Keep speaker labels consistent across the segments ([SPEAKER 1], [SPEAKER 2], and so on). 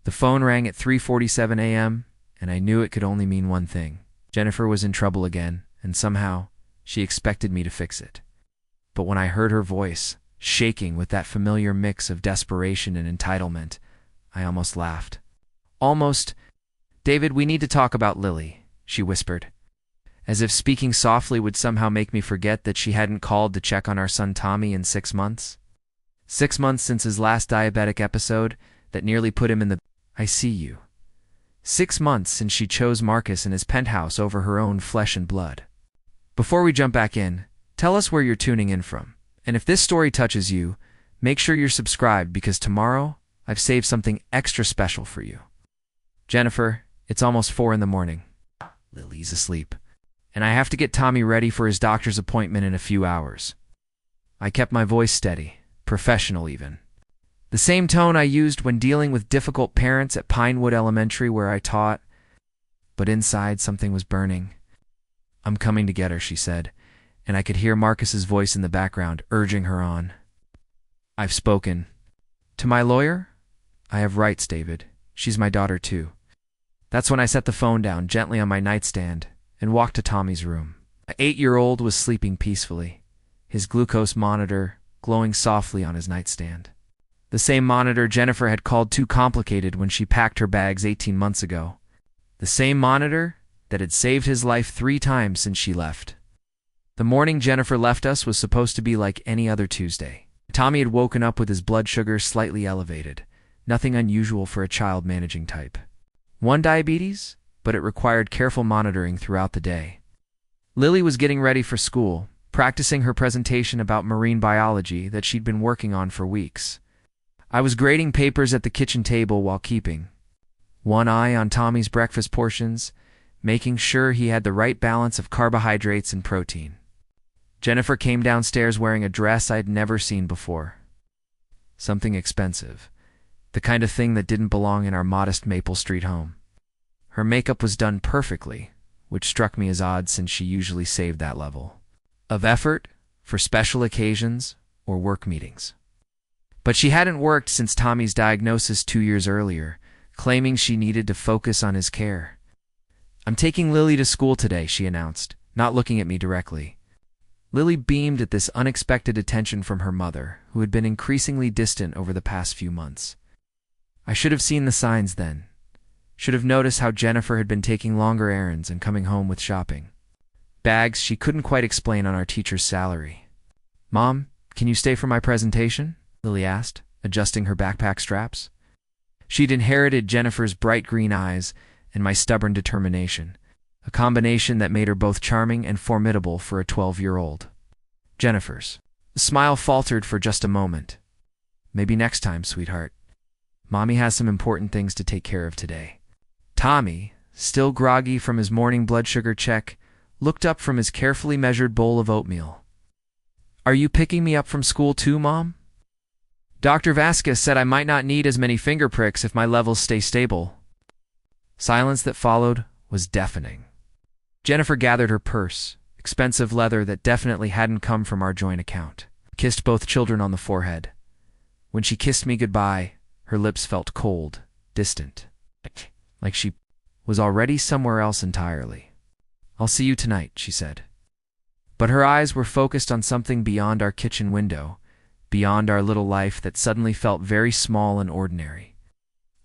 [SPEAKER 1] The phone rang at 3:47 a.m., and I knew it could only mean one thing. Jennifer was in trouble again, and somehow she expected me to fix it. But when I heard her voice, shaking with that familiar mix of desperation and entitlement, I almost laughed. Almost. "David, we need to talk about Lily," she whispered, as if speaking softly would somehow make me forget that she hadn't called to check on our son Tommy in 6 months. 6 months since his last diabetic episode that nearly put him in the ICU. 6 months since she chose Marcus in his penthouse over her own flesh and blood. Before we jump back in, tell us where you're tuning in from. And if this story touches you, make sure you're subscribed because tomorrow I've saved something extra special for you. Jennifer, it's almost 4 in the morning. Lily's asleep, and I have to get Tommy ready for his doctor's appointment in a few hours. I kept my voice steady, professional even. The same tone I used when dealing with difficult parents at Pinewood Elementary where I taught, but inside something was burning. "I'm coming to get her," she said, and I could hear Marcus's voice in the background urging her on. "I've spoken. To my lawyer? I have rights, David. She's my daughter too." That's when I set the phone down gently on my nightstand and walked to Tommy's room. An 8-year-old was sleeping peacefully, his glucose monitor glowing softly on his nightstand. The same monitor Jennifer had called too complicated when she packed her bags 18 months ago. The same monitor that had saved his life 3 times since she left. The morning Jennifer left us was supposed to be like any other Tuesday. Tommy had woken up with his blood sugar slightly elevated, nothing unusual for a child-managing type. 1 diabetes, but it required careful monitoring throughout the day. Lily was getting ready for school, practicing her presentation about marine biology that she'd been working on for weeks. I was grading papers at the kitchen table while keeping one eye on Tommy's breakfast portions, making sure he had the right balance of carbohydrates and protein. Jennifer came downstairs wearing a dress I'd never seen before. Something expensive, the kind of thing that didn't belong in our modest Maple Street home. Her makeup was done perfectly, which struck me as odd since she usually saved that level of effort for special occasions or work meetings. But she hadn't worked since Tommy's diagnosis 2 years earlier, claiming she needed to focus on his care. "I'm taking Lily to school today," she announced, not looking at me directly. Lily beamed at this unexpected attention from her mother, who had been increasingly distant over the past few months. I should have seen the signs then. Should have noticed how Jennifer had been taking longer errands and coming home with shopping. Bags she couldn't quite explain on our teacher's salary. "Mom, can you stay for my presentation?" Lily asked, adjusting her backpack straps. She'd inherited Jennifer's bright green eyes and my stubborn determination, a combination that made her both charming and formidable for a 12-year-old. Jennifer's. The smile faltered for just a moment. "Maybe next time, sweetheart. Mommy has some important things to take care of today." Tommy, still groggy from his morning blood sugar check, looked up from his carefully measured bowl of oatmeal. "Are you picking me up from school too, Mom? Dr. Vasquez said I might not need as many finger pricks if my levels stay stable." Silence that followed was deafening. Jennifer gathered her purse, expensive leather that definitely hadn't come from our joint account, kissed both children on the forehead. When she kissed me goodbye, her lips felt cold, distant, like she was already somewhere else entirely. "I'll see you tonight," she said. But her eyes were focused on something beyond our kitchen window, beyond our little life that suddenly felt very small and ordinary.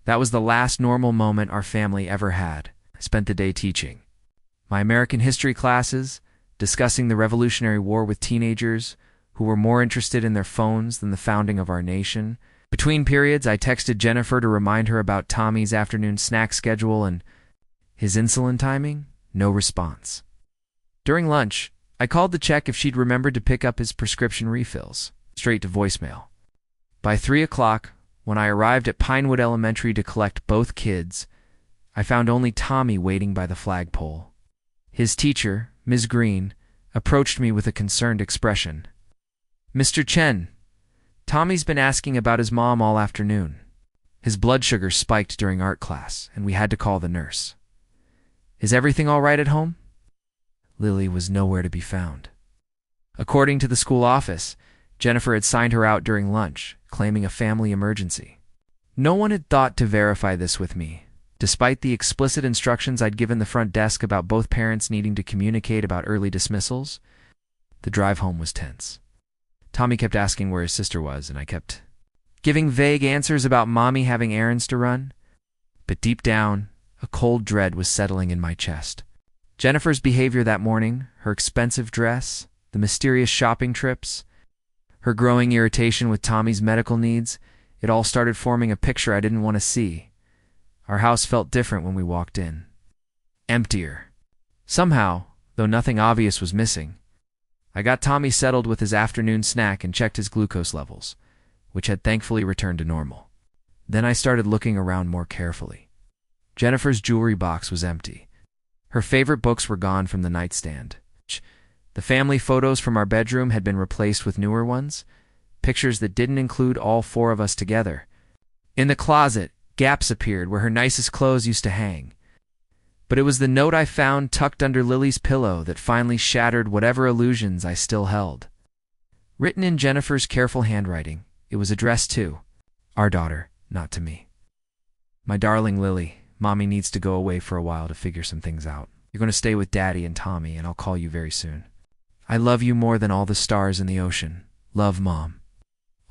[SPEAKER 1] That was the last normal moment our family ever had. I spent the day teaching my American history classes, discussing the Revolutionary War with teenagers who were more interested in their phones than the founding of our nation. Between periods, I texted Jennifer to remind her about Tommy's afternoon snack schedule and his insulin timing. No response. During lunch, I called to check if she'd remembered to pick up his prescription refills. Straight to voicemail. By 3 o'clock, when I arrived at Pinewood Elementary to collect both kids, I found only Tommy waiting by the flagpole. His teacher, Ms. Green, approached me with a concerned expression. "Mr. Chen, Tommy's been asking about his mom all afternoon. His blood sugar spiked during art class, and we had to call the nurse. Is everything all right at home?" Lily was nowhere to be found. According to the school office, Jennifer had signed her out during lunch, claiming a family emergency. No one had thought to verify this with me, despite the explicit instructions I'd given the front desk about both parents needing to communicate about early dismissals. The drive home was tense. Tommy kept asking where his sister was, and I kept giving vague answers about Mommy having errands to run. But deep down, a cold dread was settling in my chest. Jennifer's behavior that morning, her expensive dress, the mysterious shopping trips, her growing irritation with Tommy's medical needs, it all started forming a picture I didn't want to see. Our house felt different when we walked in. Emptier. Somehow, though nothing obvious was missing, I got Tommy settled with his afternoon snack and checked his glucose levels, which had thankfully returned to normal. Then I started looking around more carefully. Jennifer's jewelry box was empty. Her favorite books were gone from the nightstand. The family photos from our bedroom had been replaced with newer ones, pictures that didn't include all four of us together. In the closet, gaps appeared where her nicest clothes used to hang. But it was the note I found tucked under Lily's pillow that finally shattered whatever illusions I still held. Written in Jennifer's careful handwriting, it was addressed to our daughter, not to me. My darling Lily, Mommy needs to go away for a while to figure some things out. You're going to stay with Daddy and Tommy, and I'll call you very soon. I love you more than all the stars in the ocean. Love, Mom.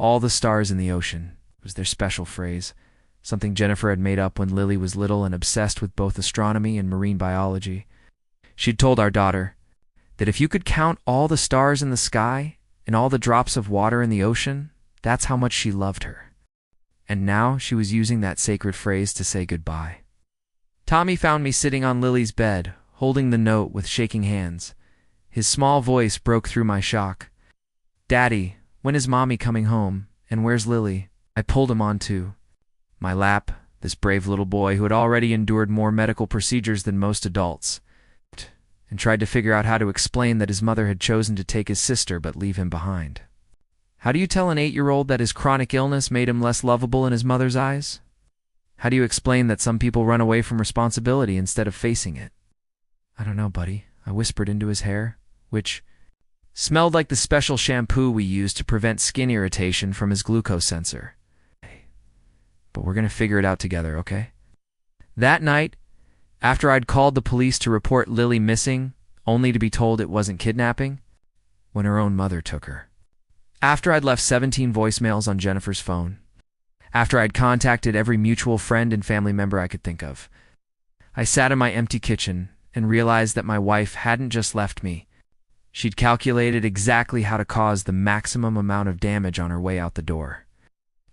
[SPEAKER 1] All the stars in the ocean was their special phrase, something Jennifer had made up when Lily was little and obsessed with both astronomy and marine biology. She'd told our daughter that if you could count all the stars in the sky and all the drops of water in the ocean, that's how much she loved her. And now she was using that sacred phrase to say goodbye. Tommy found me sitting on Lily's bed, holding the note with shaking hands. His small voice broke through my shock. Daddy, when is Mommy coming home? And where's Lily? I pulled him onto my lap, this brave little boy who had already endured more medical procedures than most adults, and tried to figure out how to explain that his mother had chosen to take his sister but leave him behind. How do you tell an 8-year-old that his chronic illness made him less lovable in his mother's eyes? How do you explain that some people run away from responsibility instead of facing it? I don't know, buddy, I whispered into his hair, which smelled like the special shampoo we used to prevent skin irritation from his glucose sensor. But we're going to figure it out together, okay? That night, after I'd called the police to report Lily missing, only to be told it wasn't kidnapping, when her own mother took her. After I'd left 17 voicemails on Jennifer's phone, after I'd contacted every mutual friend and family member I could think of, I sat in my empty kitchen and realized that my wife hadn't just left me. She'd calculated exactly how to cause the maximum amount of damage on her way out the door.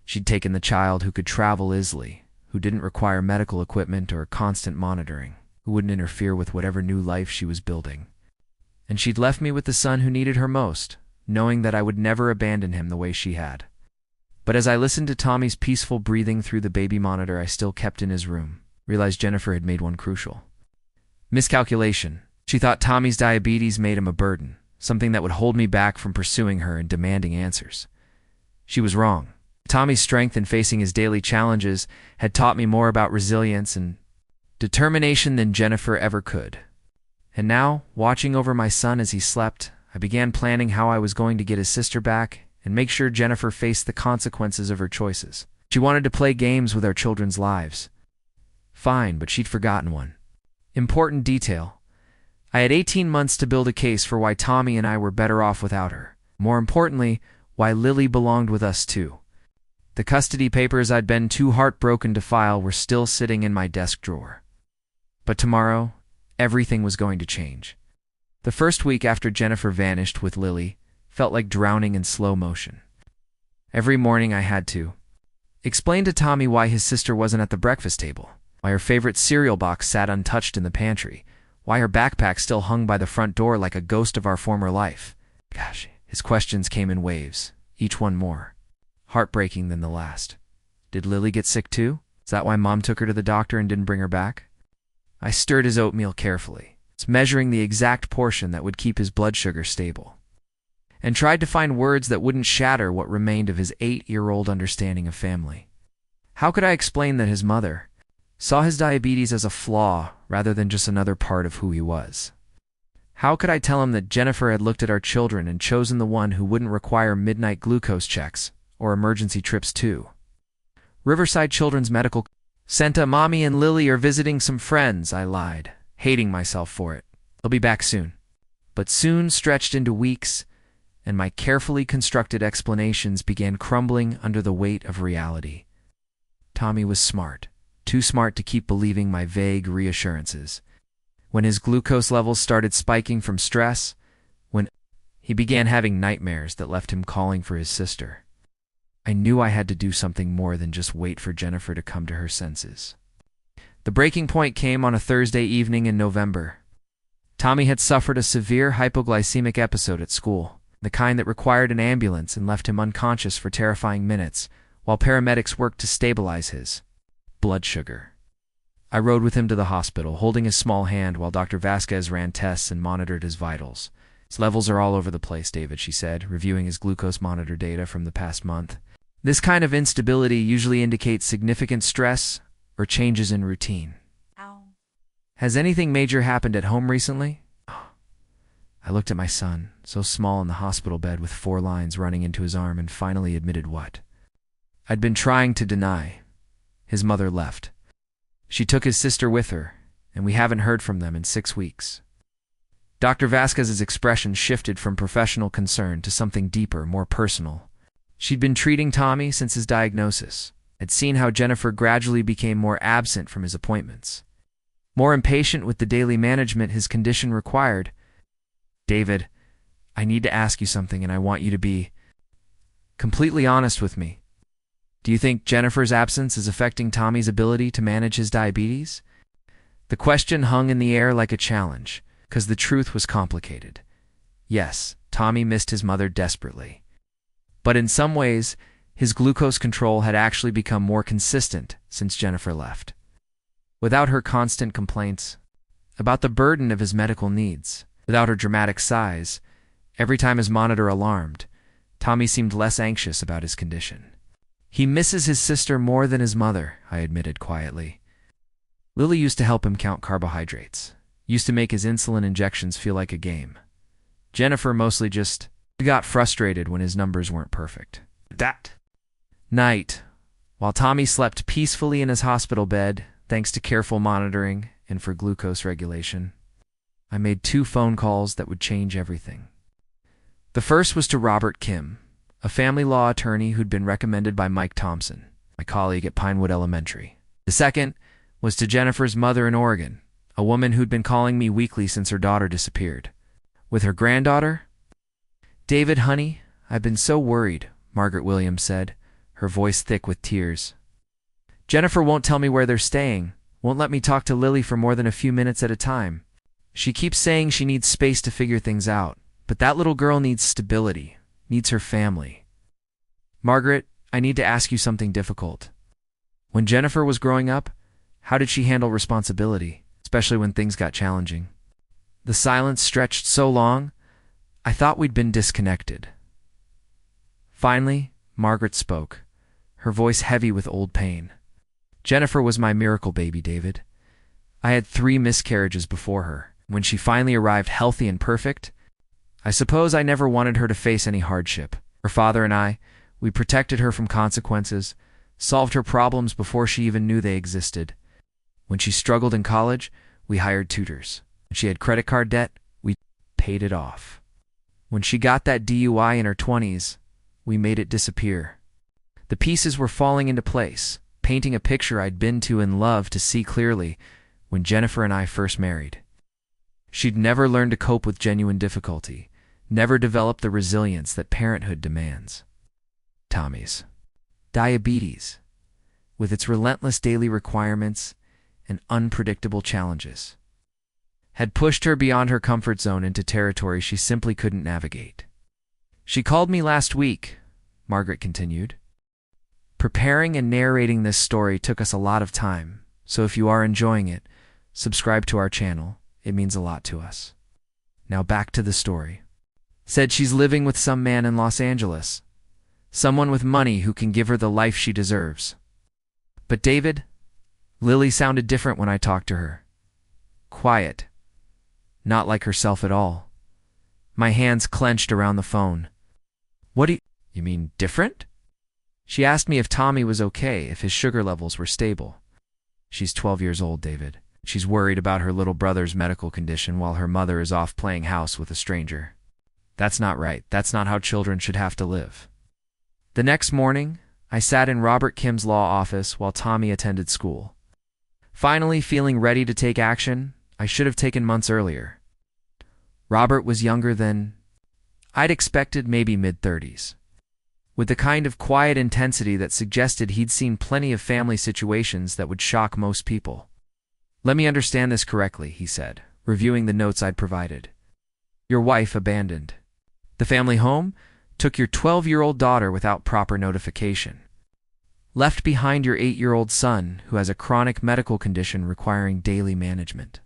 [SPEAKER 1] She'd taken the child who could travel easily, who didn't require medical equipment or constant monitoring, who wouldn't interfere with whatever new life she was building. And she'd left me with the son who needed her most, knowing that I would never abandon him the way she had. But as I listened to Tommy's peaceful breathing through the baby monitor I still kept in his room, realized Jennifer had made one crucial miscalculation. She thought Tommy's diabetes made him a burden, something that would hold me back from pursuing her and demanding answers. She was wrong. Tommy's strength in facing his daily challenges had taught me more about resilience and determination than Jennifer ever could. And now, watching over my son as he slept, I began planning how I was going to get his sister back and make sure Jennifer faced the consequences of her choices. She wanted to play games with our children's lives. Fine, but she'd forgotten one important detail. I had 18 months to build a case for why Tommy and I were better off without her. More importantly, why Lily belonged with us too. The custody papers I'd been too heartbroken to file were still sitting in my desk drawer. But tomorrow, everything was going to change. The first week after Jennifer vanished with Lily felt like drowning in slow motion. Every morning I had to explain to Tommy why his sister wasn't at the breakfast table, why her favorite cereal box sat untouched in the pantry, why her backpack still hung by the front door like a ghost of our former life. Gosh, his questions came in waves, each one more heartbreaking than the last. Did Lily get sick too? Is that why Mom took her to the doctor and didn't bring her back? I stirred his oatmeal carefully, measuring the exact portion that would keep his blood sugar stable, and tried to find words that wouldn't shatter what remained of his 8-year-old understanding of family. How could I explain that his mother saw his diabetes as a flaw rather than just another part of who he was? How could I tell him that Jennifer had looked at our children and chosen the one who wouldn't require midnight glucose checks or emergency trips too? Riverside Children's Medical Center. Mommy and Lily are visiting some friends, I lied, hating myself for it. They'll be back soon. But soon stretched into weeks, and my carefully constructed explanations began crumbling under the weight of reality. Tommy was smart, too smart to keep believing my vague reassurances. When his glucose levels started spiking from stress, when he began having nightmares that left him calling for his sister, I knew I had to do something more than just wait for Jennifer to come to her senses. The breaking point came on a Thursday evening in November. Tommy had suffered a severe hypoglycemic episode at school, the kind that required an ambulance and left him unconscious for terrifying minutes, while paramedics worked to stabilize his blood sugar. I rode with him to the hospital, holding his small hand while Dr. Vasquez ran tests and monitored his vitals. His levels are all over the place, David, she said, reviewing his glucose monitor data from the past month. This kind of instability usually indicates significant stress or changes in routine.
[SPEAKER 2] Ow.
[SPEAKER 1] Has anything major happened at home recently? I looked at my son, so small in the hospital bed with 4 lines running into his arm, and finally admitted what I'd been trying to deny. His mother left. She took his sister with her, and we haven't heard from them in 6 weeks. Dr. Vasquez's expression shifted from professional concern to something deeper, more personal. She'd been treating Tommy since his diagnosis, had seen how Jennifer gradually became more absent from his appointments, more impatient with the daily management his condition required. David, I need to ask you something, and I want you to be completely honest with me. Do you think Jennifer's absence is affecting Tommy's ability to manage his diabetes? The question hung in the air like a challenge, because the truth was complicated. Yes, Tommy missed his mother desperately. But in some ways, his glucose control had actually become more consistent since Jennifer left. Without her constant complaints about the burden of his medical needs, without her dramatic sighs, every time his monitor alarmed, Tommy seemed less anxious about his condition. He misses his sister more than his mother, I admitted quietly. Lily used to help him count carbohydrates, used to make his insulin injections feel like a game. Jennifer mostly just got frustrated when his numbers weren't perfect. That night, while Tommy slept peacefully in his hospital bed, thanks to careful monitoring and for glucose regulation, I made 2 phone calls that would change everything. The first was to Robert Kim, a family law attorney who'd been recommended by Mike Thompson, my colleague at Pinewood Elementary. The second was to Jennifer's mother in Oregon, a woman who'd been calling me weekly since her daughter disappeared. With her granddaughter? David, honey, I've been so worried, Margaret Williams said, her voice thick with tears. Jennifer won't tell me where they're staying, won't let me talk to Lily for more than a few minutes at a time. She keeps saying she needs space to figure things out, but that little girl needs stability, needs her family. Margaret, I need to ask you something difficult. When Jennifer was growing up, how did she handle responsibility, especially when things got challenging? The silence stretched so long, I thought we'd been disconnected. Finally, Margaret spoke, her voice heavy with old pain. Jennifer was my miracle baby, David. I had 3 miscarriages before her. When she finally arrived healthy and perfect, I suppose I never wanted her to face any hardship. Her father and I, we protected her from consequences, solved her problems before she even knew they existed. When she struggled in college, we hired tutors. When she had credit card debt, we paid it off. When she got that DUI in her 20s, we made it disappear. The pieces were falling into place, painting a picture I'd been to and loved to see clearly when Jennifer and I first married. She'd never learned to cope with genuine difficulty, never developed the resilience that parenthood demands. Tommy's diabetes, with its relentless daily requirements and unpredictable challenges, had pushed her beyond her comfort zone into territory she simply couldn't navigate. She called me last week, Margaret continued. Preparing and narrating this story took us a lot of time, so if you are enjoying it, subscribe to our channel. It means a lot to us. Now back to the story. Said she's living with some man in Los Angeles, someone with money who can give her the life she deserves. But David, Lily sounded different when I talked to her. Quiet. Not like herself at all. My hands clenched around the phone. What do you mean different? She asked me if Tommy was okay, if his sugar levels were stable. She's 12 years old, David. She's worried about her little brother's medical condition while her mother is off playing house with a stranger. That's not right. That's not how children should have to live. The next morning, I sat in Robert Kim's law office while Tommy attended school. Finally feeling ready to take action I should have taken months earlier. Robert was younger than I'd expected, maybe mid-30s, with the kind of quiet intensity that suggested he'd seen plenty of family situations that would shock most people. "Let me understand this correctly," he said, reviewing the notes I'd provided. "Your wife abandoned the family home, took your 12-year-old daughter without proper notification, left behind your 8-year-old son who has a chronic medical condition requiring daily management,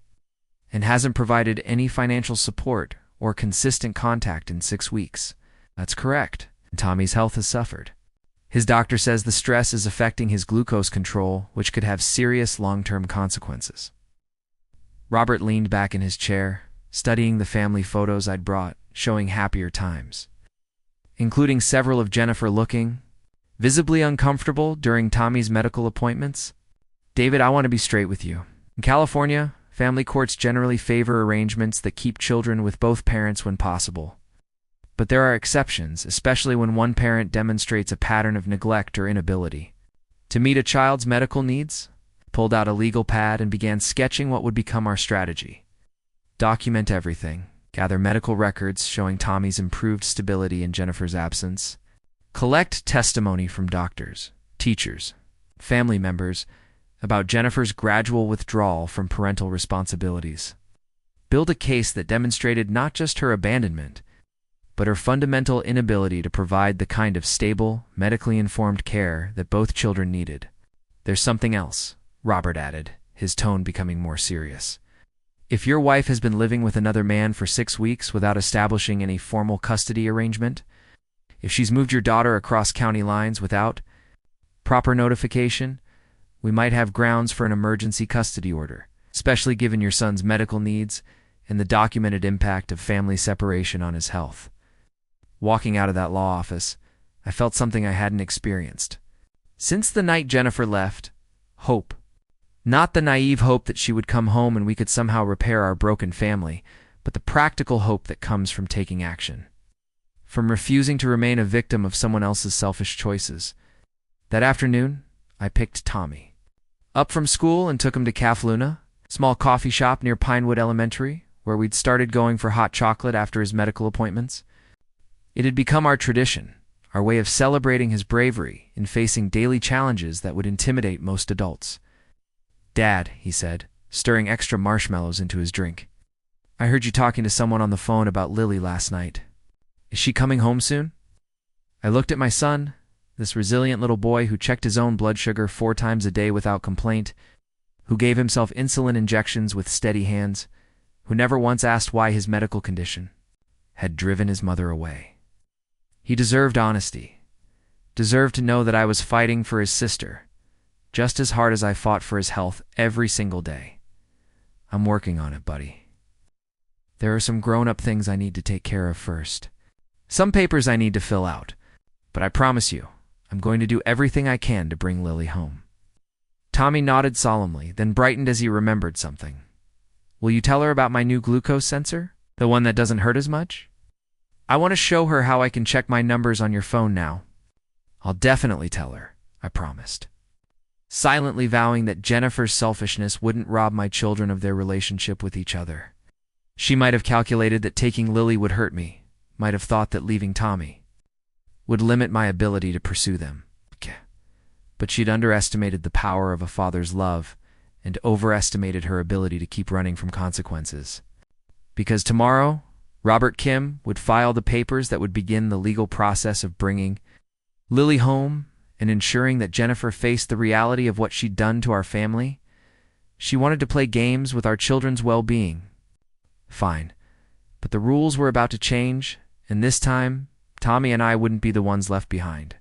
[SPEAKER 1] and hasn't provided any financial support or consistent contact in 6 weeks." That's correct. Tommy's health has suffered. His doctor says the stress is affecting his glucose control, which could have serious long-term consequences. Robert leaned back in his chair, studying the family photos I'd brought, showing happier times, including several of Jennifer looking visibly uncomfortable during Tommy's medical appointments. "David, I want to be straight with you. In California, family courts generally favor arrangements that keep children with both parents when possible. But there are exceptions, especially when one parent demonstrates a pattern of neglect or inability to meet a child's medical needs." Pulled out a legal pad and began sketching what would become our strategy. Document everything. Gather medical records showing Tommy's improved stability in Jennifer's absence. Collect testimony from doctors, teachers, family members about Jennifer's gradual withdrawal from parental responsibilities. Build a case that demonstrated not just her abandonment, but her fundamental inability to provide the kind of stable, medically informed care that both children needed. "There's something else," Robert added, his tone becoming more serious. "If your wife has been living with another man for 6 weeks without establishing any formal custody arrangement, if she's moved your daughter across county lines without proper notification, we might have grounds for an emergency custody order, especially given your son's medical needs and the documented impact of family separation on his health." Walking out of that law office, I felt something I hadn't experienced since the night Jennifer left: hope. Not the naive hope that she would come home and we could somehow repair our broken family, but the practical hope that comes from taking action, from refusing to remain a victim of someone else's selfish choices. That afternoon, I picked Tommy up from school and took him to Caf Luna, a small coffee shop near Pinewood Elementary, where we'd started going for hot chocolate after his medical appointments. It had become our tradition, our way of celebrating his bravery in facing daily challenges that would intimidate most adults. "Dad," he said, stirring extra marshmallows into his drink, "I heard you talking to someone on the phone about Lily last night. Is she coming home soon?" I looked at my son, this resilient little boy who checked his own blood sugar 4 times a day without complaint, who gave himself insulin injections with steady hands, who never once asked why his medical condition had driven his mother away. He deserved honesty, deserved to know that I was fighting for his sister, just as hard as I fought for his health every single day. "I'm working on it, buddy. There are some grown-up things I need to take care of first. Some papers I need to fill out, but I promise you, I'm going to do everything I can to bring Lily home." Tommy nodded solemnly, then brightened as he remembered something. "Will you tell her about my new glucose sensor? The one that doesn't hurt as much? I want to show her how I can check my numbers on your phone now." "I'll definitely tell her," I promised, silently vowing that Jennifer's selfishness wouldn't rob my children of their relationship with each other. She might have calculated that taking Lily would hurt me, might have thought that leaving Tommy would limit my ability to pursue them. But she'd underestimated the power of a father's love and overestimated her ability to keep running from consequences. Because tomorrow, Robert Kim would file the papers that would begin the legal process of bringing Lily home and ensuring that Jennifer faced the reality of what she'd done to our family. She wanted to play games with our children's well-being. Fine. But the rules were about to change, and this time, Tommy and I wouldn't be the ones left behind.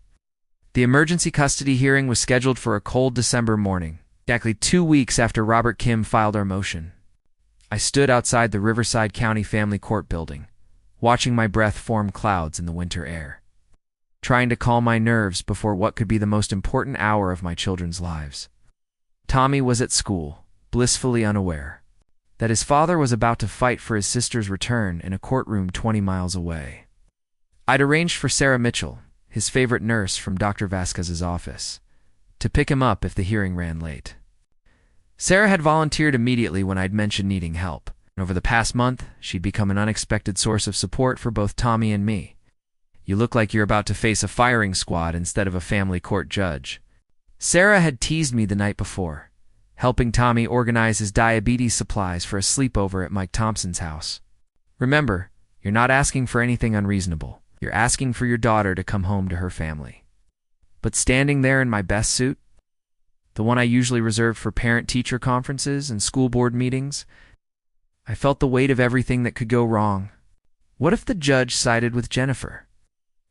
[SPEAKER 1] The emergency custody hearing was scheduled for a cold December morning, exactly 2 weeks after Robert Kim filed our motion. I stood outside the Riverside County Family Court building, watching my breath form clouds in the winter air. trying to calm my nerves before what could be the most important hour of my children's lives. Tommy was at school, blissfully unaware that his father was about to fight for his sister's return in a courtroom 20 miles away. I'd arranged for Sarah Mitchell, his favorite nurse from Dr. Vasquez's office, to pick him up if the hearing ran late. Sarah had volunteered immediately when I'd mentioned needing help, and over the past month, she'd become an unexpected source of support for both Tommy and me. "You look like you're about to face a firing squad instead of a family court judge." Sarah had teased me the night before, helping Tommy organize his diabetes supplies for a sleepover at Mike Thompson's house. "Remember, you're not asking for anything unreasonable. You're asking for your daughter to come home to her family." But standing there in my best suit, the one I usually reserved for parent-teacher conferences and school board meetings, I felt the weight of everything that could go wrong. What if the judge sided with Jennifer?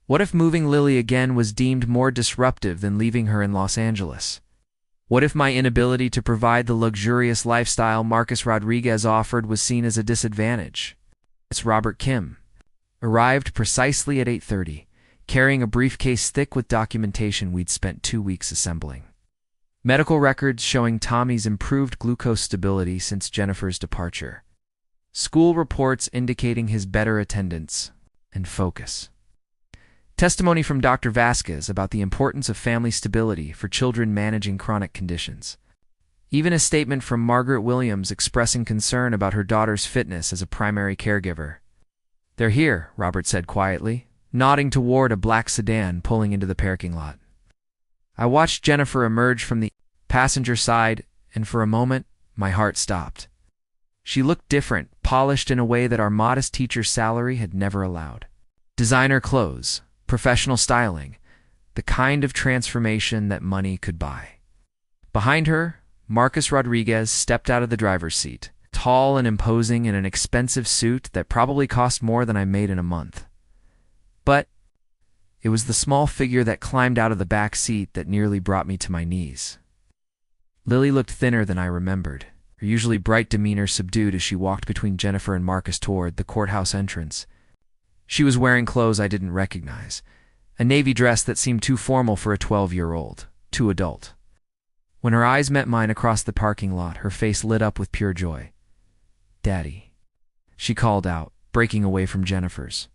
[SPEAKER 1] What if moving Lily again was deemed more disruptive than leaving her in Los Angeles? What if my inability to provide the luxurious lifestyle Marcus Rodriguez offered was seen as a disadvantage? It's Robert Kim arrived precisely at 8:30, carrying a briefcase thick with documentation we'd spent 2 weeks assembling. Medical records showing Tommy's improved glucose stability since Jennifer's departure. School reports indicating his better attendance and focus. Testimony from Dr. Vasquez about the importance of family stability for children managing chronic conditions. Even a statement from Margaret Williams expressing concern about her daughter's fitness as a primary caregiver. "They're here," Robert said quietly, nodding toward a black sedan pulling into the parking lot. I watched Jennifer emerge from the passenger side, and for a moment, my heart stopped. She looked different, polished in a way that our modest teacher's salary had never allowed. Designer clothes, professional styling, the kind of transformation that money could buy. Behind her, Marcus Rodriguez stepped out of the driver's seat, tall and imposing in an expensive suit that probably cost more than I made in a month. But it was the small figure that climbed out of the back seat that nearly brought me to my knees. Lily looked thinner than I remembered, her usually bright demeanor subdued as she walked between Jennifer and Marcus toward the courthouse entrance. She was wearing clothes I didn't recognize, a navy dress that seemed too formal for a 12-year-old, too adult. When her eyes met mine across the parking lot, her face lit up with pure joy. "Daddy," she called out, breaking away from Jennifer's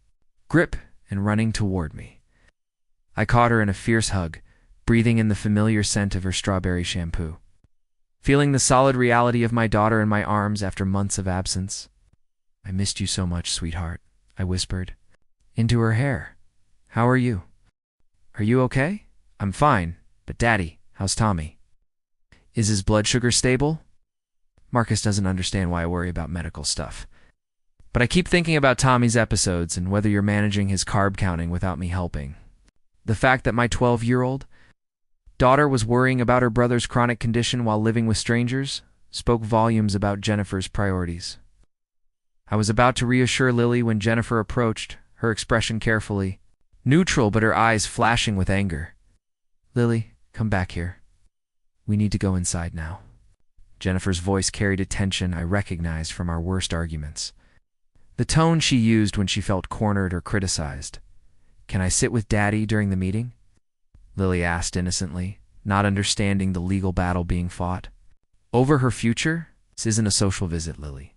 [SPEAKER 1] grip and running toward me. I caught her in a fierce hug, breathing in the familiar scent of her strawberry shampoo. Feeling the solid reality of my daughter in my arms after months of absence. "I missed you so much, sweetheart," I whispered into her hair. "How are you? Are you okay?" "I'm fine, but Daddy, how's Tommy? Is his blood sugar stable?" Marcus doesn't understand why I worry about medical stuff. But I keep thinking about Tommy's episodes and whether you're managing his carb counting without me helping. The fact that my 12-year-old daughter was worrying about her brother's chronic condition while living with strangers spoke volumes about Jennifer's priorities. I was about to reassure Lily when Jennifer approached, her expression carefully neutral but her eyes flashing with anger. "Lily, come back here. We need to go inside now." Jennifer's voice carried a tension I recognized from our worst arguments. The tone she used when she felt cornered or criticized. "Can I sit with Daddy during the meeting?" Lily asked innocently, not understanding the legal battle being fought. "Over her future? This isn't a social visit, Lily.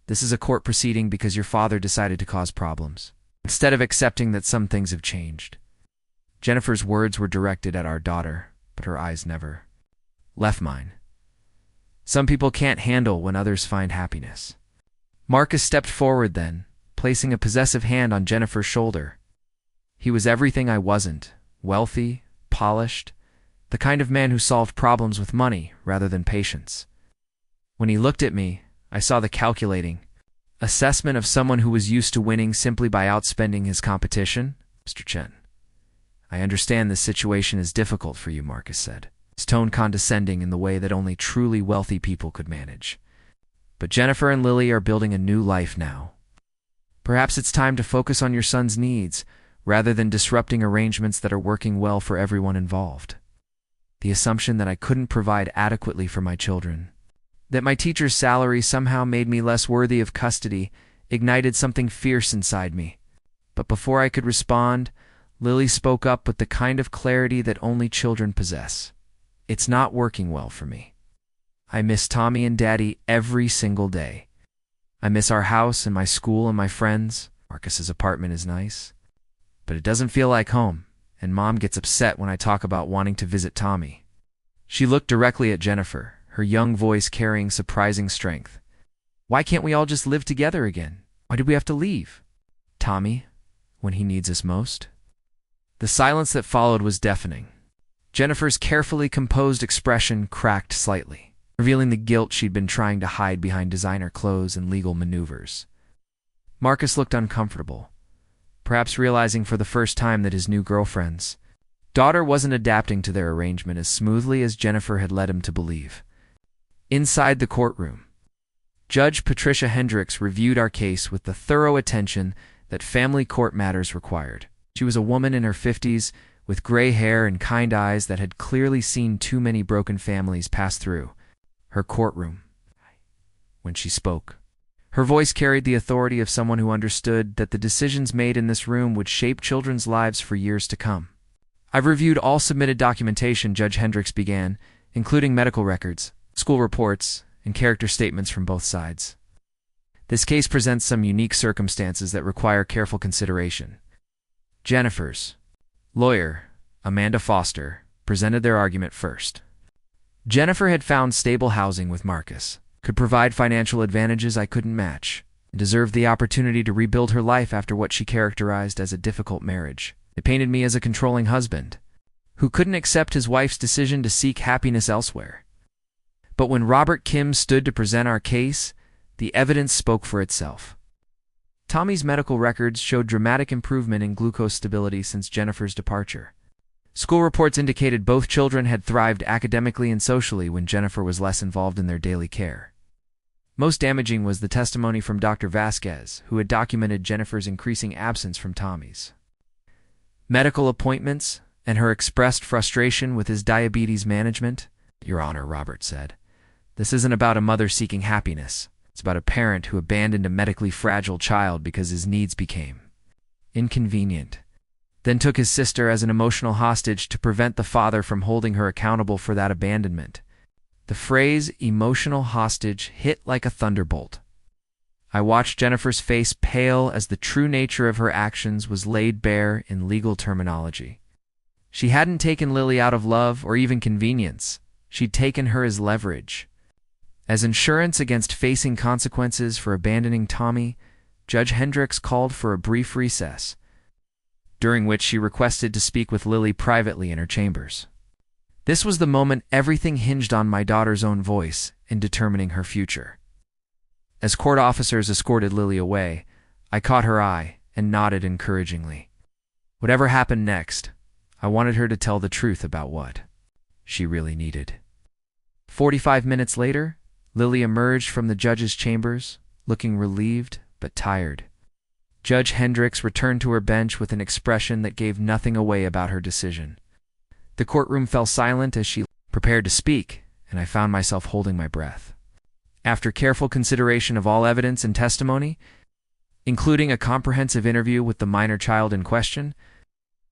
[SPEAKER 1] This is a court proceeding because your father decided to cause problems, instead of accepting that some things have changed." Jennifer's words were directed at our daughter, but her eyes never left mine. Some people can't handle when others find happiness. Marcus stepped forward then, placing a possessive hand on Jennifer's shoulder. He was everything I wasn't, wealthy, polished, the kind of man who solved problems with money rather than patience. When he looked at me, I saw the calculating assessment of someone who was used to winning simply by outspending his competition. "Mr. Chen, I understand this situation is difficult for you," Marcus said, his tone condescending in the way that only truly wealthy people could manage. "But Jennifer and Lily are building a new life now. Perhaps it's time to focus on your son's needs rather than disrupting arrangements that are working well for everyone involved." The assumption that I couldn't provide adequately for my children, that my teacher's salary somehow made me less worthy of custody, ignited something fierce inside me. But before I could respond, Lily spoke up with the kind of clarity that only children possess. "It's not working well for me. I miss Tommy and Daddy every single day. I miss our house and my school and my friends. Marcus's apartment is nice, but it doesn't feel like home, and Mom gets upset when I talk about wanting to visit Tommy." She looked directly at Jennifer, her young voice carrying surprising strength. "Why can't we all just live together again? Why did we have to leave? Tommy, when he needs us most?" The silence that followed was deafening. Jennifer's carefully composed expression cracked slightly, revealing the guilt she'd been trying to hide behind designer clothes and legal maneuvers. Marcus looked uncomfortable, perhaps realizing for the first time that his new girlfriend's daughter wasn't adapting to their arrangement as smoothly as Jennifer had led him to believe. Inside the courtroom, Judge Patricia Hendricks reviewed our case with the thorough attention that family court matters required. She was a woman in her 50s with gray hair and kind eyes that had clearly seen too many broken families pass through her courtroom. When she spoke, her voice carried the authority of someone who understood that the decisions made in this room would shape children's lives for years to come. "I've reviewed all submitted documentation," Judge Hendricks began, "including medical records, school reports, and character statements from both sides. This case presents some unique circumstances that require careful consideration." Jennifer's lawyer, Amanda Foster, presented their argument first. Jennifer had found stable housing with Marcus, could provide financial advantages I couldn't match, and deserved the opportunity to rebuild her life after what she characterized as a difficult marriage. It painted me as a controlling husband, who couldn't accept his wife's decision to seek happiness elsewhere. But when Robert Kim stood to present our case, the evidence spoke for itself. Tommy's medical records showed dramatic improvement in glucose stability since Jennifer's departure. School reports indicated both children had thrived academically and socially when Jennifer was less involved in their daily care. Most damaging was the testimony from Dr. Vasquez, who had documented Jennifer's increasing absence from Tommy's medical appointments and her expressed frustration with his diabetes management. "Your Honor," Robert said, "this isn't about a mother seeking happiness. It's about a parent who abandoned a medically fragile child because his needs became inconvenient, then took his sister as an emotional hostage to prevent the father from holding her accountable for that abandonment." The phrase "emotional hostage" hit like a thunderbolt. I watched Jennifer's face pale as the true nature of her actions was laid bare in legal terminology. She hadn't taken Lily out of love or even convenience. She'd taken her as leverage. As insurance against facing consequences for abandoning Tommy, Judge Hendricks called for a brief recess, during which she requested to speak with Lily privately in her chambers. This was the moment everything hinged on my daughter's own voice in determining her future. As court officers escorted Lily away, I caught her eye and nodded encouragingly. Whatever happened next, I wanted her to tell the truth about what she really needed. 45 minutes later, Lily emerged from the judge's chambers, looking relieved but tired. Judge Hendricks returned to her bench with an expression that gave nothing away about her decision. The courtroom fell silent as she prepared to speak, and I found myself holding my breath. After careful consideration of all evidence and testimony, including a comprehensive interview with the minor child in question,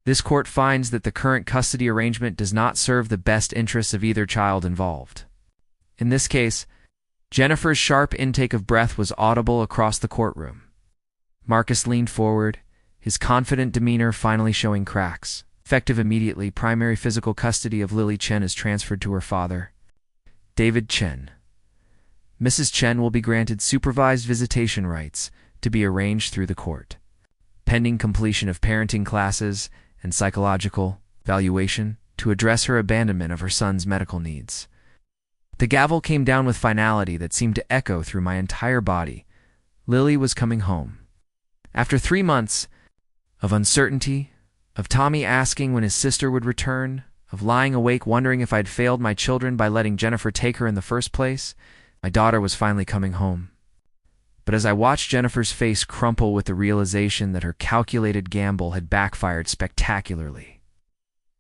[SPEAKER 1] this court finds that the current custody arrangement does not serve the best interests of either child involved. In this case, Jennifer's sharp intake of breath was audible across the courtroom. Marcus leaned forward, his confident demeanor finally showing cracks. Effective immediately, primary physical custody of Lily Chen is transferred to her father, David Chen. Mrs. Chen will be granted supervised visitation rights to be arranged through the court, pending completion of parenting classes and psychological evaluation to address her abandonment of her son's medical needs. The gavel came down with finality that seemed to echo through my entire body. Lily was coming home. After 3 months of uncertainty, of Tommy asking when his sister would return, of lying awake wondering if I'd failed my children by letting Jennifer take her in the first place, my daughter was finally coming home. But as I watched Jennifer's face crumple with the realization that her calculated gamble had backfired spectacularly,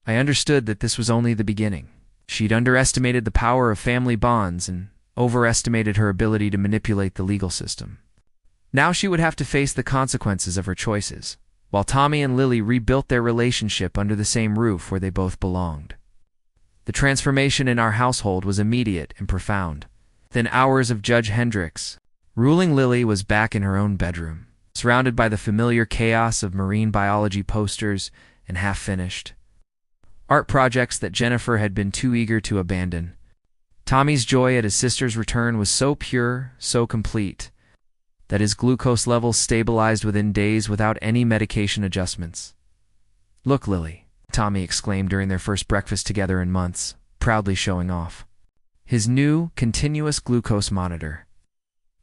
[SPEAKER 1] I understood that this was only the beginning. She'd underestimated the power of family bonds and overestimated her ability to manipulate the legal system. Now she would have to face the consequences of her choices, while Tommy and Lily rebuilt their relationship under the same roof where they both belonged. The transformation in our household was immediate and profound. Within hours of Judge Hendricks, ruling, Lily was back in her own bedroom, surrounded by the familiar chaos of marine biology posters and half-finished art projects that Jennifer had been too eager to abandon. Tommy's joy at his sister's return was so pure, so complete, that his glucose levels stabilized within days without any medication adjustments. "Look, Lily," Tommy exclaimed during their first breakfast together in months, proudly showing off his new, continuous glucose monitor.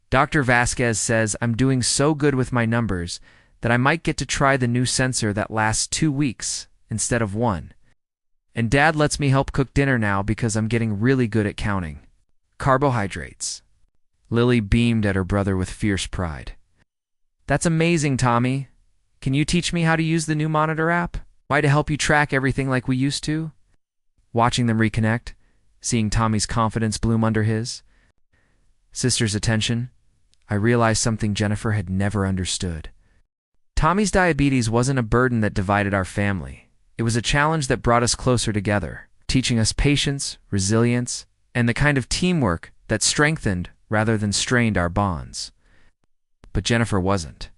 [SPEAKER 1] "Dr. Vasquez says I'm doing so good with my numbers that I might get to try the new sensor that lasts 2 weeks instead of 1. And Dad lets me help cook dinner now because I'm getting really good at counting carbohydrates." Lily beamed at her brother with fierce pride. "That's amazing, Tommy. Can you teach me how to use the new monitor app? Why, to help you track everything like we used to?" Watching them reconnect, seeing Tommy's confidence bloom under his sister's attention, I realized something Jennifer had never understood. Tommy's diabetes wasn't a burden that divided our family. It was a challenge that brought us closer together, teaching us patience, resilience, and the kind of teamwork that strengthened rather than strained our bonds. But Jennifer wasn't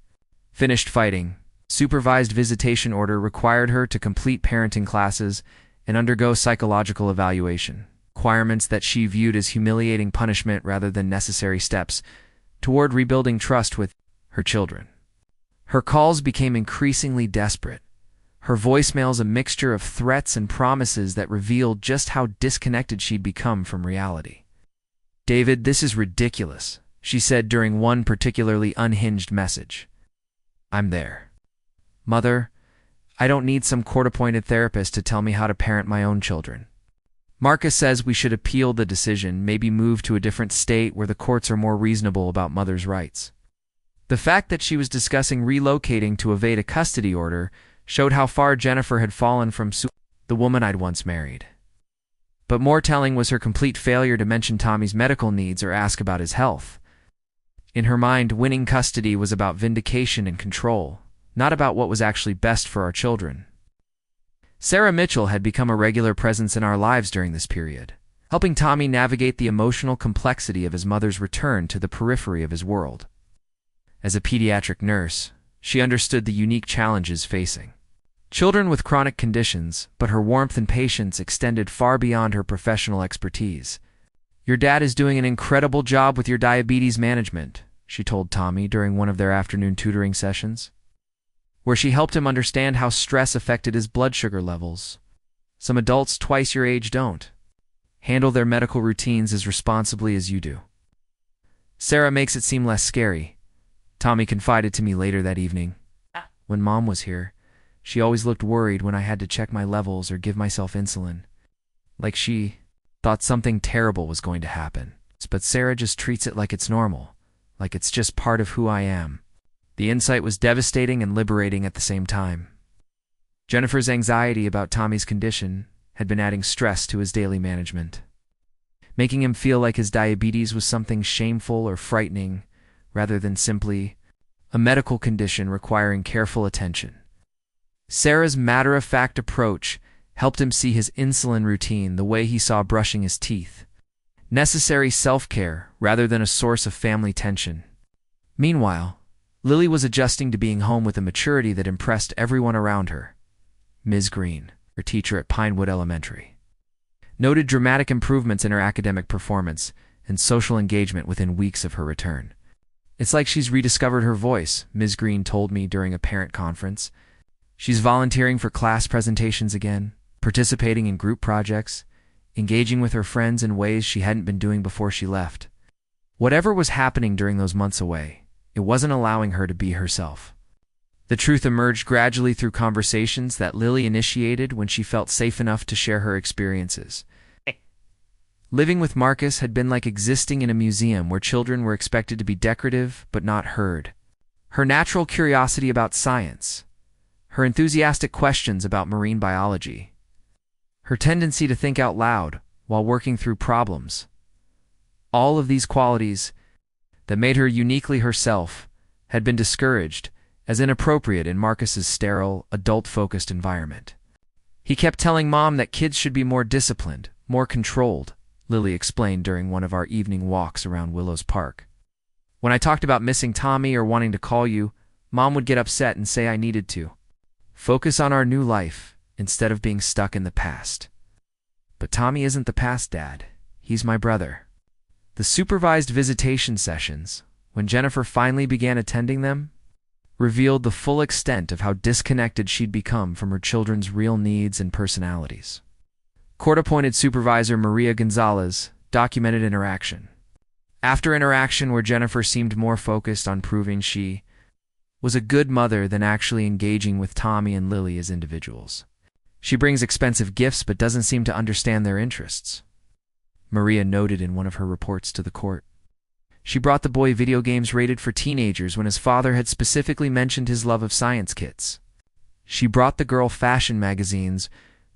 [SPEAKER 1] finished fighting. Supervised visitation order required her to complete parenting classes and undergo psychological evaluation, requirements that she viewed as humiliating punishment rather than necessary steps toward rebuilding trust with her children. Her calls became increasingly desperate, her voicemails a mixture of threats and promises that revealed just how disconnected she'd become from reality. "David, this is ridiculous," she said during one particularly unhinged message. "I'm there. Mother, I don't need some court-appointed therapist to tell me how to parent my own children. Marcus says we should appeal the decision, maybe move to a different state where the courts are more reasonable about mother's rights." The fact that she was discussing relocating to evade a custody order showed how far Jennifer had fallen from the woman I'd once married. But more telling was her complete failure to mention Tommy's medical needs or ask about his health. In her mind, winning custody was about vindication and control, not about what was actually best for our children. Sarah Mitchell had become a regular presence in our lives during this period, helping Tommy navigate the emotional complexity of his mother's return to the periphery of his world. As a pediatric nurse, she understood the unique challenges facing children with chronic conditions, but her warmth and patience extended far beyond her professional expertise. "Your dad is doing an incredible job with your diabetes management," she told Tommy during one of their afternoon tutoring sessions, where she helped him understand how stress affected his blood sugar levels. "Some adults twice your age don't handle their medical routines as responsibly as you do. Sarah makes it seem less scary," Tommy confided to me later that evening. "When Mom was here, she always looked worried when I had to check my levels or give myself insulin. Like she thought something terrible was going to happen. But Sarah just treats it like it's normal, like it's just part of who I am." The insight was devastating and liberating at the same time. Jennifer's anxiety about Tommy's condition had been adding stress to his daily management, making him feel like his diabetes was something shameful or frightening, rather than simply a medical condition requiring careful attention. Sarah's matter-of-fact approach helped him see his insulin routine the way he saw brushing his teeth, necessary self-care rather than a source of family tension. Meanwhile, Lily was adjusting to being home with a maturity that impressed everyone around her. Ms. Green, her teacher at Pinewood Elementary, noted dramatic improvements in her academic performance and social engagement within weeks of her return. "It's like she's rediscovered her voice," Ms. Green told me during a parent conference. "She's volunteering for class presentations again, participating in group projects, engaging with her friends in ways she hadn't been doing before she left." Whatever was happening during those months away, it wasn't allowing her to be herself. The truth emerged gradually through conversations that Lily initiated when she felt safe enough to share her experiences. Living with Marcus had been like existing in a museum where children were expected to be decorative but not heard. Her natural curiosity about science, her enthusiastic questions about marine biology, her tendency to think out loud while working through problems, all of these qualities that made her uniquely herself had been discouraged as inappropriate in Marcus's sterile, adult-focused environment. He kept telling Mom that kids should be more disciplined, more controlled, Lily explained during one of our evening walks around Willows Park. When I talked about missing Tommy or wanting to call you, Mom would get upset and say I needed to focus on our new life instead of being stuck in the past. But Tommy isn't the past, Dad. He's my brother. The supervised visitation sessions, when Jennifer finally began attending them, revealed the full extent of how disconnected she'd become from her children's real needs and personalities. Court-appointed supervisor Maria Gonzalez documented interaction. After interaction where Jennifer seemed more focused on proving she was a good mother than actually engaging with Tommy and Lily as individuals. She brings expensive gifts but doesn't seem to understand their interests, Maria noted in one of her reports to the court. She brought the boy video games rated for teenagers when his father had specifically mentioned his love of science kits. She brought the girl fashion magazines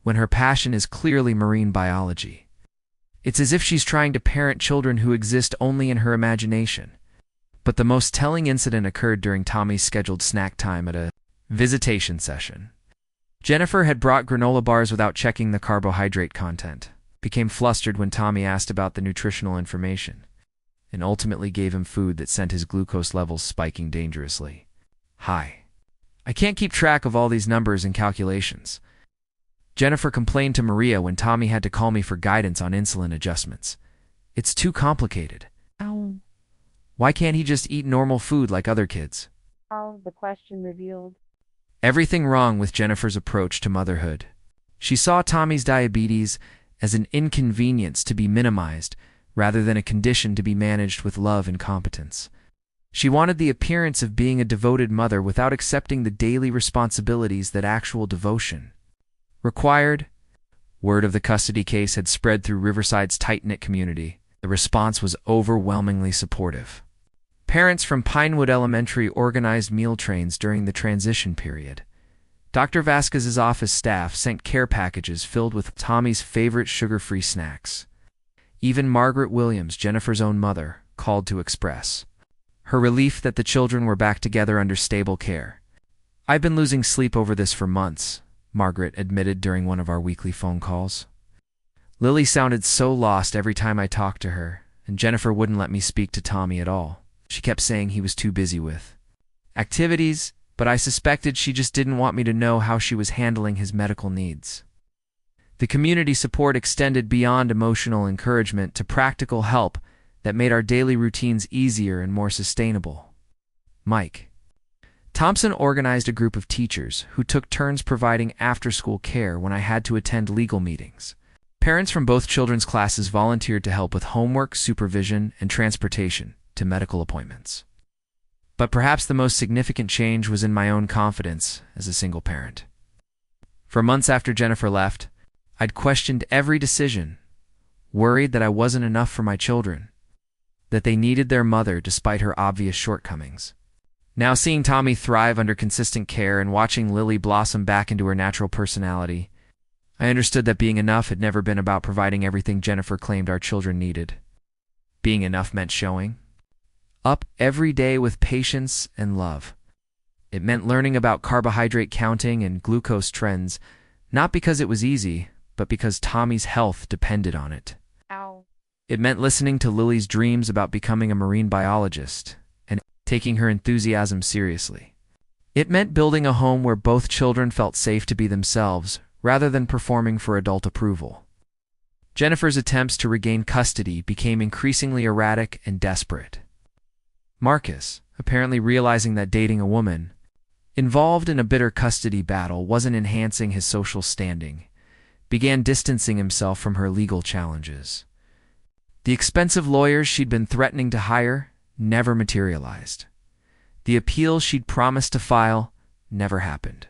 [SPEAKER 1] when her passion is clearly marine biology. It's as if she's trying to parent children who exist only in her imagination. But the most telling incident occurred during Tommy's scheduled snack time at a visitation session. Jennifer had brought granola bars without checking the carbohydrate content, became flustered when Tommy asked about the nutritional information, and ultimately gave him food that sent his glucose levels spiking dangerously high. I can't keep track of all these numbers and calculations, Jennifer complained to Maria when Tommy had to call me for guidance on insulin adjustments. It's too complicated. Ow. Why can't he just eat normal food like other kids?
[SPEAKER 2] The question revealed
[SPEAKER 1] Everything wrong with Jennifer's approach to motherhood. She saw Tommy's diabetes as an inconvenience to be minimized rather than a condition to be managed with love and competence. She wanted the appearance of being a devoted mother without accepting the daily responsibilities that actual devotion required. Word of the custody case had spread through Riverside's tight-knit community. The response was overwhelmingly supportive. Parents from Pinewood Elementary organized meal trains during the transition period. Dr. Vasquez's office staff sent care packages filled with Tommy's favorite sugar-free snacks. Even Margaret Williams, Jennifer's own mother, called to express her relief that the children were back together under stable care. I've been losing sleep over this for months, Margaret admitted during one of our weekly phone calls. Lily sounded so lost every time I talked to her, and Jennifer wouldn't let me speak to Tommy at all. She kept saying he was too busy with activities, but I suspected she just didn't want me to know how she was handling his medical needs. The community support extended beyond emotional encouragement to practical help that made our daily routines easier and more sustainable. Mike Thompson organized a group of teachers who took turns providing after-school care when I had to attend legal meetings. Parents from both children's classes volunteered to help with homework, supervision, and transportation to medical appointments. But perhaps the most significant change was in my own confidence as a single parent. For months after Jennifer left, I'd questioned every decision, worried that I wasn't enough for my children, that they needed their mother despite her obvious shortcomings. Now seeing Tommy thrive under consistent care and watching Lily blossom back into her natural personality, I understood that being enough had never been about providing everything Jennifer claimed our children needed. Being enough meant showing up every day with patience and love. It meant learning about carbohydrate counting and glucose trends, not because it was easy, but because Tommy's health depended on it.
[SPEAKER 2] Ow.
[SPEAKER 1] It meant listening to Lily's dreams about becoming a marine biologist and taking her enthusiasm seriously. It meant building a home where both children felt safe to be themselves, rather than performing for adult approval. Jennifer's attempts to regain custody became increasingly erratic and desperate. Marcus, apparently realizing that dating a woman involved in a bitter custody battle wasn't enhancing his social standing, began distancing himself from her legal challenges. The expensive lawyers she'd been threatening to hire never materialized. The appeal she'd promised to file never happened.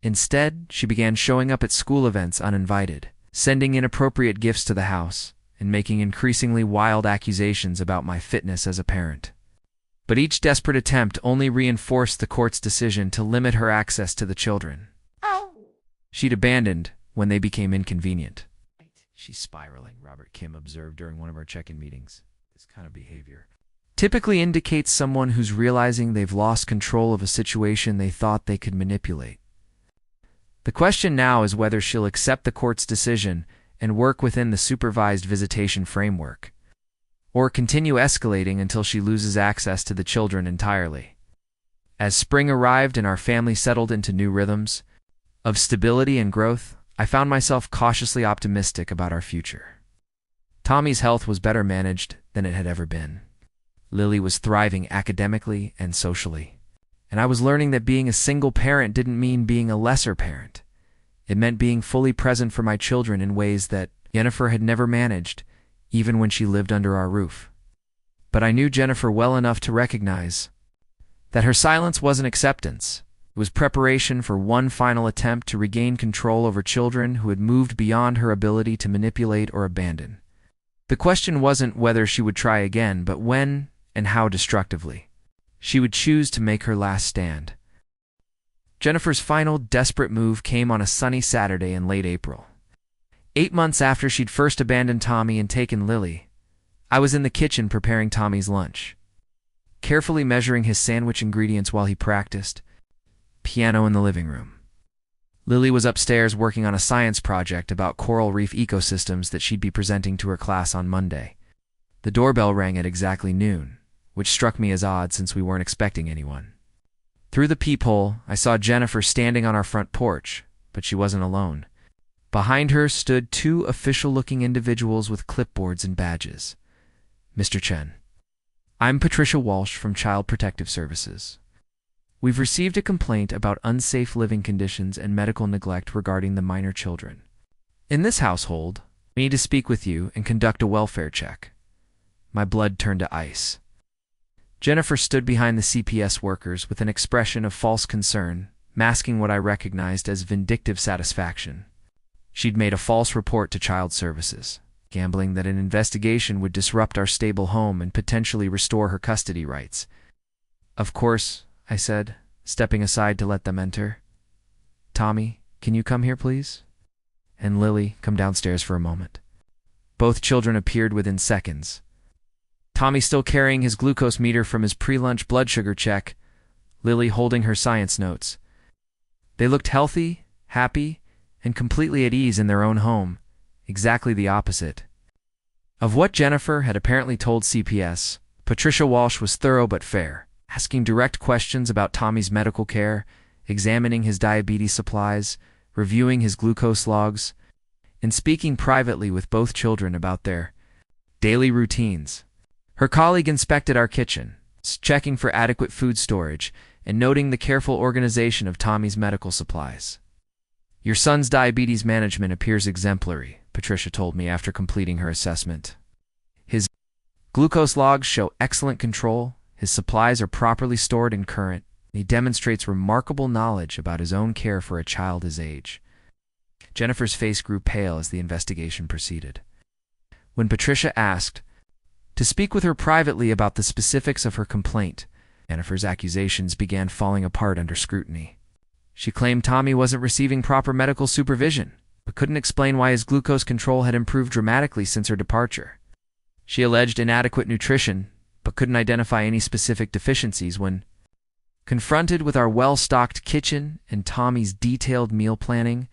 [SPEAKER 1] Instead, she began showing up at school events uninvited, sending inappropriate gifts to the house, and making increasingly wild accusations about my fitness as a parent. But each desperate attempt only reinforced the court's decision to limit her access to the children.
[SPEAKER 2] Ow.
[SPEAKER 1] She'd abandoned when they became inconvenient. She's spiraling, Robert Kim observed during one of our check-in meetings. This kind of behavior typically indicates someone who's realizing they've lost control of a situation they thought they could manipulate. The question now is whether she'll accept the court's decision and work within the supervised visitation framework, or continue escalating until she loses access to the children entirely. As spring arrived and our family settled into new rhythms of stability and growth, I found myself cautiously optimistic about our future. Tommy's health was better managed than it had ever been. Lily was thriving academically and socially, and I was learning that being a single parent didn't mean being a lesser parent. It meant being fully present for my children in ways that Jennifer had never managed, even when she lived under our roof. But I knew Jennifer well enough to recognize that her silence wasn't acceptance. It was preparation for one final attempt to regain control over children who had moved beyond her ability to manipulate or abandon. The question wasn't whether she would try again, but when and how destructively she would choose to make her last stand. Jennifer's final desperate move came on a sunny Saturday in late April. 8 months after she'd first abandoned Tommy and taken Lily, I was in the kitchen preparing Tommy's lunch, carefully measuring his sandwich ingredients while he practiced, piano in the living room. Lily was upstairs working on a science project about coral reef ecosystems that she'd be presenting to her class on Monday. The doorbell rang at exactly noon, which struck me as odd since we weren't expecting anyone. Through the peephole, I saw Jennifer standing on our front porch, but she wasn't alone. Behind her stood 2 official-looking individuals with clipboards and badges. Mr. Chen. I'm Patricia Walsh from Child Protective Services. We've received a complaint about unsafe living conditions and medical neglect regarding the minor children. In this household, we need to speak with you and conduct a welfare check. My blood turned to ice. Jennifer stood behind the CPS workers with an expression of false concern, masking what I recognized as vindictive satisfaction. She'd made a false report to Child Services, gambling that an investigation would disrupt our stable home and potentially restore her custody rights. Of course, I said, stepping aside to let them enter. Tommy, can you come here, please? And Lily, come downstairs for a moment. Both children appeared within seconds. Tommy still carrying his glucose meter from his pre-lunch blood sugar check, Lily holding her science notes. They looked healthy, happy, and completely at ease in their own home, exactly the opposite of what Jennifer had apparently told CPS. Patricia Walsh was thorough but fair, asking direct questions about Tommy's medical care, examining his diabetes supplies, reviewing his glucose logs, and speaking privately with both children about their daily routines. Her colleague inspected our kitchen, checking for adequate food storage and noting the careful organization of Tommy's medical supplies. Your son's diabetes management appears exemplary, Patricia told me after completing her assessment. His glucose logs show excellent control, his supplies are properly stored and current, and he demonstrates remarkable knowledge about his own care for a child his age. Jennifer's face grew pale as the investigation proceeded. When Patricia asked to speak with her privately about the specifics of her complaint, Jennifer's accusations began falling apart under scrutiny. She claimed Tommy wasn't receiving proper medical supervision, but couldn't explain why his glucose control had improved dramatically since her departure. She alleged inadequate nutrition, but couldn't identify any specific deficiencies when confronted with our well-stocked kitchen and Tommy's detailed meal planning.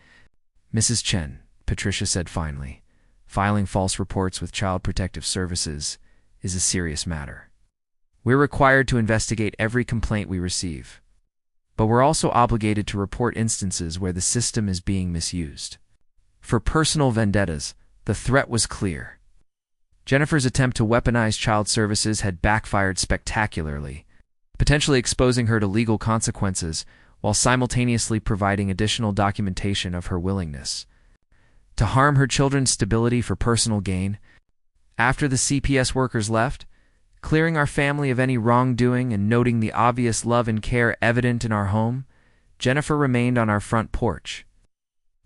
[SPEAKER 1] Mrs. Chen, Patricia said finally, filing false reports with Child Protective Services is a serious matter. We're required to investigate every complaint we receive, but we're also obligated to report instances where the system is being misused. For personal vendettas, the threat was clear. Jennifer's attempt to weaponize Child Services had backfired spectacularly, potentially exposing her to legal consequences while simultaneously providing additional documentation of her willingness to harm her children's stability for personal gain. After the CPS workers left, clearing our family of any wrongdoing and noting the obvious love and care evident in our home, Jennifer remained on our front porch.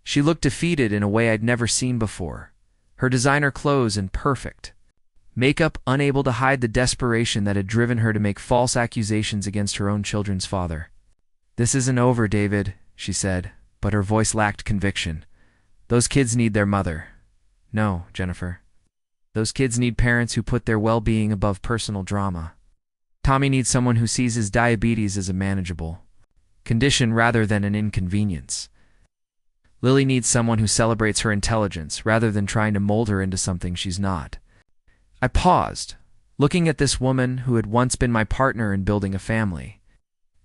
[SPEAKER 1] She looked defeated in a way I'd never seen before, her designer clothes in perfect makeup unable to hide the desperation that had driven her to make false accusations against her own children's father. This isn't over, David, she said, but her voice lacked conviction. Those kids need their mother. No, Jennifer. Those kids need parents who put their well-being above personal drama. Tommy needs someone who sees his diabetes as a manageable condition rather than an inconvenience. Lily needs someone who celebrates her intelligence rather than trying to mold her into something she's not. I paused, looking at this woman who had once been my partner in building a family,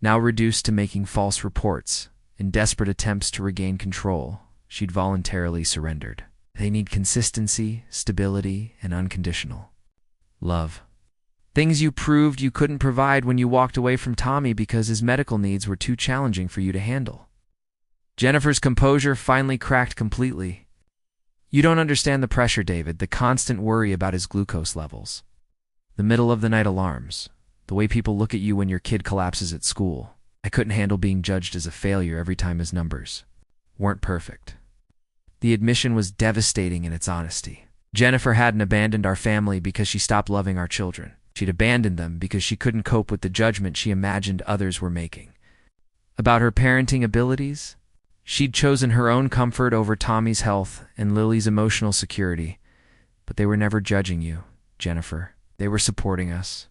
[SPEAKER 1] now reduced to making false reports. In desperate attempts to regain control, she'd voluntarily surrendered. They need consistency, stability, and unconditional love. Things you proved you couldn't provide when you walked away from Tommy because his medical needs were too challenging for you to handle. Jennifer's composure finally cracked completely. You don't understand the pressure, David, the constant worry about his glucose levels. The middle of the night alarms, the way people look at you when your kid collapses at school. I couldn't handle being judged as a failure every time his numbers weren't perfect. The admission was devastating in its honesty. Jennifer hadn't abandoned our family because she stopped loving our children. She'd abandoned them because she couldn't cope with the judgment she imagined others were making. About her parenting abilities, she'd chosen her own comfort over Tommy's health and Lily's emotional security. But they were never judging you, Jennifer. They were supporting us.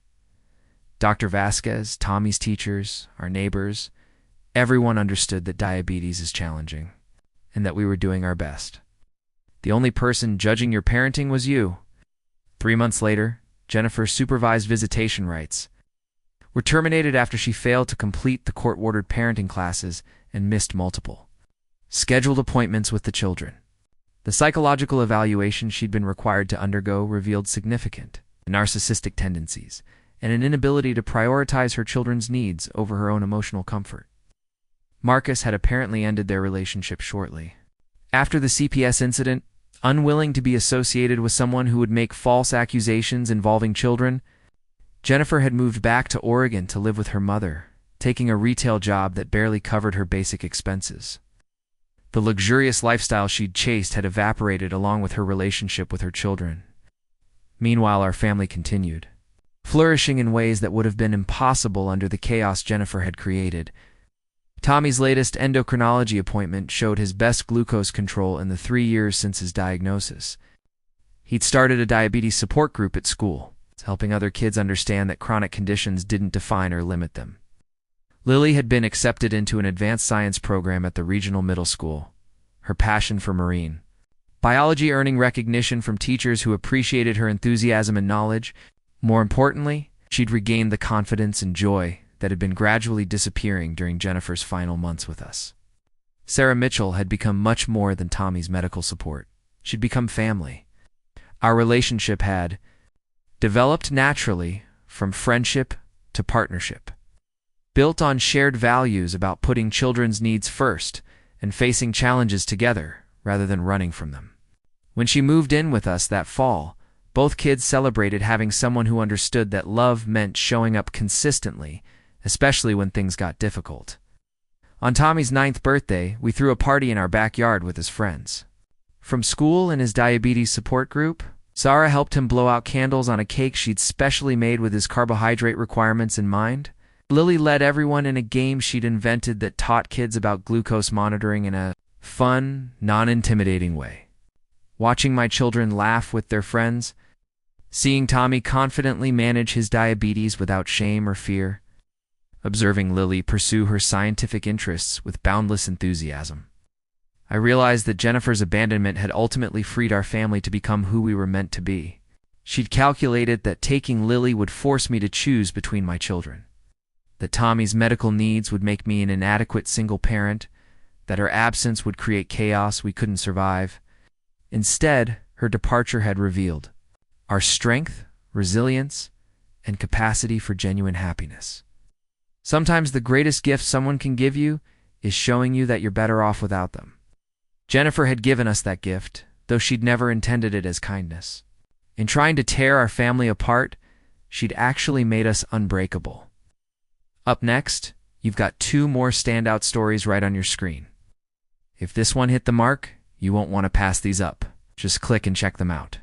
[SPEAKER 1] Dr. Vasquez, Tommy's teachers, our neighbors, everyone understood that diabetes is challenging and that we were doing our best. The only person judging your parenting was you. 3 months later, Jennifer's supervised visitation rights were terminated after she failed to complete the court-ordered parenting classes and missed multiple scheduled appointments with the children. The psychological evaluation she'd been required to undergo revealed significant narcissistic tendencies and an inability to prioritize her children's needs over her own emotional comfort. Marcus had apparently ended their relationship shortly after the CPS incident. Unwilling to be associated with someone who would make false accusations involving children, Jennifer had moved back to Oregon to live with her mother, taking a retail job that barely covered her basic expenses. The luxurious lifestyle she'd chased had evaporated along with her relationship with her children. Meanwhile, our family continued, flourishing in ways that would have been impossible under the chaos Jennifer had created. Tommy's latest endocrinology appointment showed his best glucose control in the 3 years since his diagnosis. He'd started a diabetes support group at school, helping other kids understand that chronic conditions didn't define or limit them. Lily had been accepted into an advanced science program at the regional middle school, her passion for marine biology earning recognition from teachers who appreciated her enthusiasm and knowledge. More importantly, she'd regained the confidence and joy that had been gradually disappearing during Jennifer's final months with us. Sarah Mitchell had become much more than Tommy's medical support. She'd become family. Our relationship had developed naturally from friendship to partnership, built on shared values about putting children's needs first and facing challenges together rather than running from them. When she moved in with us that fall, both kids celebrated having someone who understood that love meant showing up consistently, especially when things got difficult. On Tommy's 9th birthday, we threw a party in our backyard with his friends. From school and his diabetes support group, Sarah helped him blow out candles on a cake she'd specially made with his carbohydrate requirements in mind. Lily led everyone in a game she'd invented that taught kids about glucose monitoring in a fun, non-intimidating way. Watching my children laugh with their friends, seeing Tommy confidently manage his diabetes without shame or fear, observing Lily pursue her scientific interests with boundless enthusiasm, I realized that Jennifer's abandonment had ultimately freed our family to become who we were meant to be. She'd calculated that taking Lily would force me to choose between my children, that Tommy's medical needs would make me an inadequate single parent, that her absence would create chaos we couldn't survive. Instead, her departure had revealed our strength, resilience, and capacity for genuine happiness. Sometimes the greatest gift someone can give you is showing you that you're better off without them. Jennifer had given us that gift, though she'd never intended it as kindness. In trying to tear our family apart, she'd actually made us unbreakable. Up next, you've got 2 more standout stories right on your screen. If this one hit the mark, you won't want to pass these up. Just click and check them out.